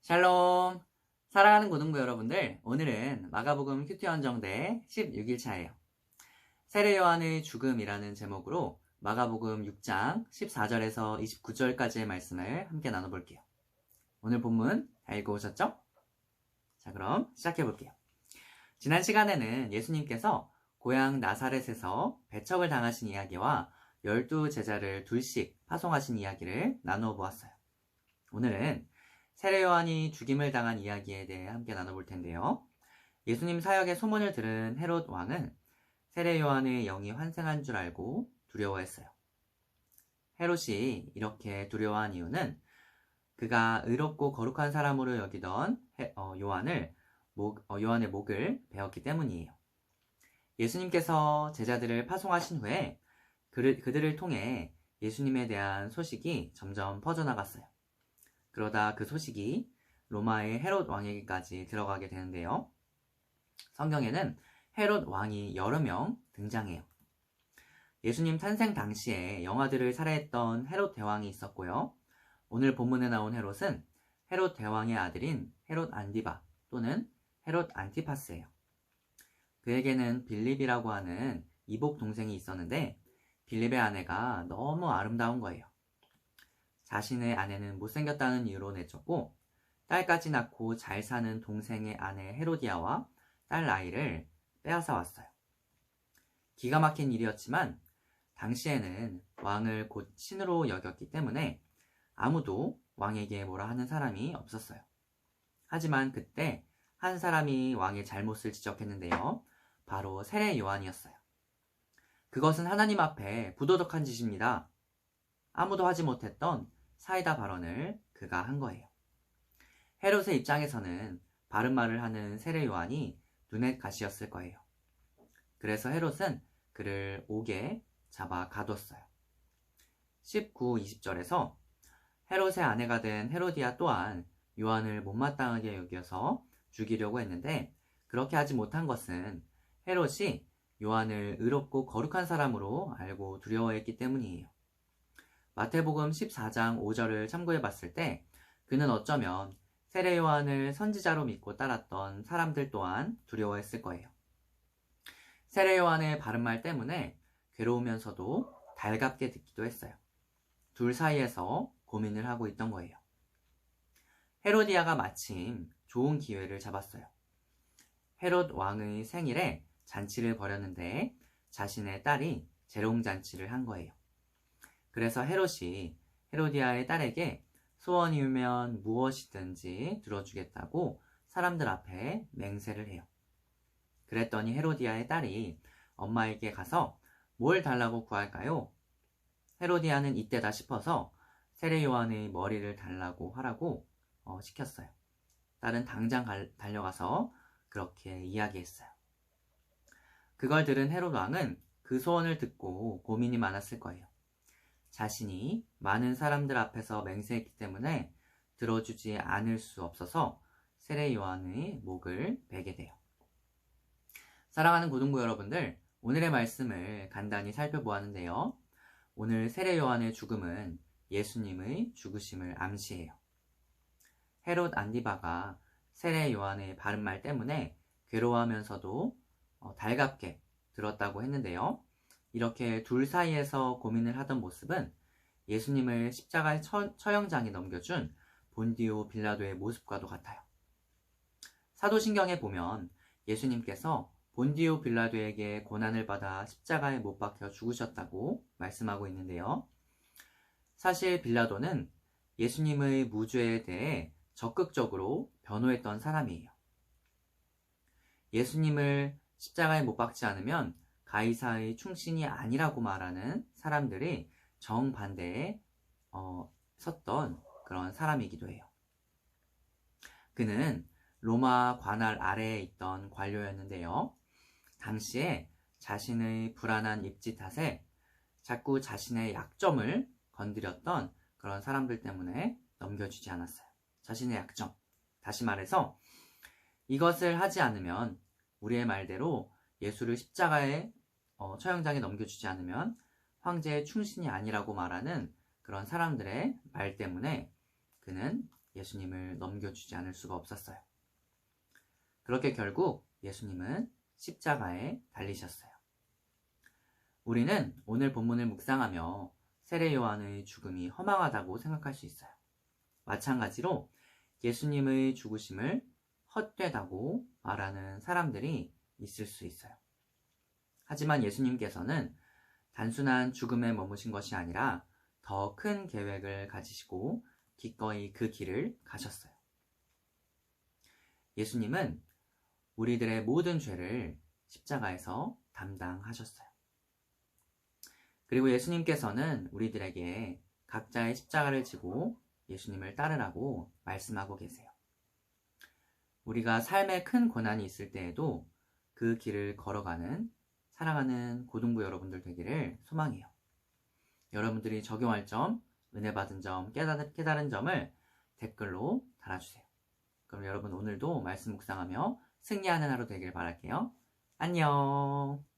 샬롬! 사랑하는 고등부 여러분들, 오늘은 마가복음 큐티 헌정대 16일차예요. 세례 요한의 죽음이라는 제목으로 마가복음 6장 14절에서 29절까지의 말씀을 함께 나눠볼게요. 오늘 본문 다 읽어오셨죠? 자, 그럼 시작해볼게요. 지난 시간에는 예수님께서 고향 나사렛에서 배척을 당하신 이야기와 12제자를 둘씩 파송하신 이야기를 나누어 보았어요. 오늘은 세례 요한이 죽임을 당한 이야기에 대해 함께 나눠볼 텐데요. 예수님 사역의 소문을 들은 헤롯 왕은 세례 요한의 영이 환생한 줄 알고 두려워했어요. 헤롯이 이렇게 두려워한 이유는 그가 의롭고 거룩한 사람으로 여기던 요한의 목을 베었기 때문이에요. 예수님께서 제자들을 파송하신 후에 그들을 통해 예수님에 대한 소식이 점점 퍼져나갔어요. 그러다 그 소식이 로마의 헤롯 왕에게까지 들어가게 되는데요. 성경에는 헤롯 왕이 여러 명 등장해요. 예수님 탄생 당시에 영아들을 살해했던 헤롯 대왕이 있었고요. 오늘 본문에 나온 헤롯은 헤롯 대왕의 아들인 헤롯 안디바 또는 헤롯 안티파스예요. 그에게는 빌립이라고 하는 이복 동생이 있었는데 빌립의 아내가 너무 아름다운 거예요. 자신의 아내는 못생겼다는 이유로 내쫓고 딸까지 낳고 잘 사는 동생의 아내 헤로디아와 딸 아이를 빼앗아 왔어요. 기가 막힌 일이었지만 당시에는 왕을 곧 신으로 여겼기 때문에 아무도 왕에게 뭐라 하는 사람이 없었어요. 하지만 그때 한 사람이 왕의 잘못을 지적했는데요. 바로 세례 요한이었어요. 그것은 하나님 앞에 부도덕한 짓입니다. 아무도 하지 못했던 사이다 발언을 그가 한 거예요. 헤롯의 입장에서는 바른 말을 하는 세례 요한이 눈엣 가시였을 거예요. 그래서 헤롯은 그를 옥에 잡아 가뒀어요. 19, 20절에서 헤롯의 아내가 된 헤로디아 또한 요한을 못마땅하게 여겨서 죽이려고 했는데 그렇게 하지 못한 것은 헤롯이 요한을 의롭고 거룩한 사람으로 알고 두려워했기 때문이에요. 마태복음 14장 5절을 참고해 봤을 때 그는 어쩌면 세례 요한을 선지자로 믿고 따랐던 사람들 또한 두려워했을 거예요. 세례 요한의 바른 말 때문에 괴로우면서도 달갑게 듣기도 했어요. 둘 사이에서 고민을 하고 있던 거예요. 헤로디아가 마침 좋은 기회를 잡았어요. 헤롯 왕의 생일에 잔치를 벌였는데 자신의 딸이 재롱잔치를 한 거예요. 그래서 헤롯이 헤로디아의 딸에게 소원이면 무엇이든지 들어주겠다고 사람들 앞에 맹세를 해요. 그랬더니 헤로디아의 딸이 엄마에게 가서 뭘 달라고 구할까요? 헤로디아는 이때다 싶어서 세례 요한의 머리를 달라고 하라고 시켰어요. 딸은 당장 달려가서 그렇게 이야기했어요. 그걸 들은 헤롯 왕은 그 소원을 듣고 고민이 많았을 거예요. 자신이 많은 사람들 앞에서 맹세했기 때문에 들어주지 않을 수 없어서 세례 요한의 목을 베게 돼요. 사랑하는 고등부 여러분들, 오늘의 말씀을 간단히 살펴보았는데요. 오늘 세례 요한의 죽음은 예수님의 죽으심을 암시해요. 헤롯 안디바가 세례 요한의 바른 말 때문에 괴로워하면서도 달갑게 들었다고 했는데요. 이렇게 둘 사이에서 고민을 하던 모습은 예수님을 십자가의 처형장에 넘겨준 본디오 빌라도의 모습과도 같아요. 사도신경에 보면 예수님께서 본디오 빌라도에게 고난을 받아 십자가에 못 박혀 죽으셨다고 말씀하고 있는데요. 사실 빌라도는 예수님의 무죄에 대해 적극적으로 변호했던 사람이에요. 예수님을 십자가에 못 박지 않으면 가이사의 충신이 아니라고 말하는 사람들이 정반대에 섰던 그런 사람이기도 해요. 그는 로마 관할 아래에 있던 관료였는데요. 당시에 자신의 불안한 입지 탓에 자꾸 자신의 약점을 건드렸던 그런 사람들 때문에 넘겨주지 않았어요. 자신의 약점. 다시 말해서 이것을 하지 않으면 우리의 말대로 예수를 십자가에 처형장에 넘겨주지 않으면 황제의 충신이 아니라고 말하는 그런 사람들의 말 때문에 그는 예수님을 넘겨주지 않을 수가 없었어요. 그렇게 결국 예수님은 십자가에 달리셨어요. 우리는 오늘 본문을 묵상하며 세례 요한의 죽음이 허망하다고 생각할 수 있어요. 마찬가지로 예수님의 죽으심을 헛되다고 말하는 사람들이 있을 수 있어요. 하지만 예수님께서는 단순한 죽음에 머무신 것이 아니라 더 큰 계획을 가지시고 기꺼이 그 길을 가셨어요. 예수님은 우리들의 모든 죄를 십자가에서 담당하셨어요. 그리고 예수님께서는 우리들에게 각자의 십자가를 지고 예수님을 따르라고 말씀하고 계세요. 우리가 삶에 큰 고난이 있을 때에도 그 길을 걸어가는 사랑하는 고등부 여러분들 되기를 소망해요. 여러분들이 적용할 점, 은혜 받은 점, 깨달은 점을 댓글로 달아주세요. 그럼 여러분 오늘도 말씀 묵상하며 승리하는 하루 되길 바랄게요. 안녕.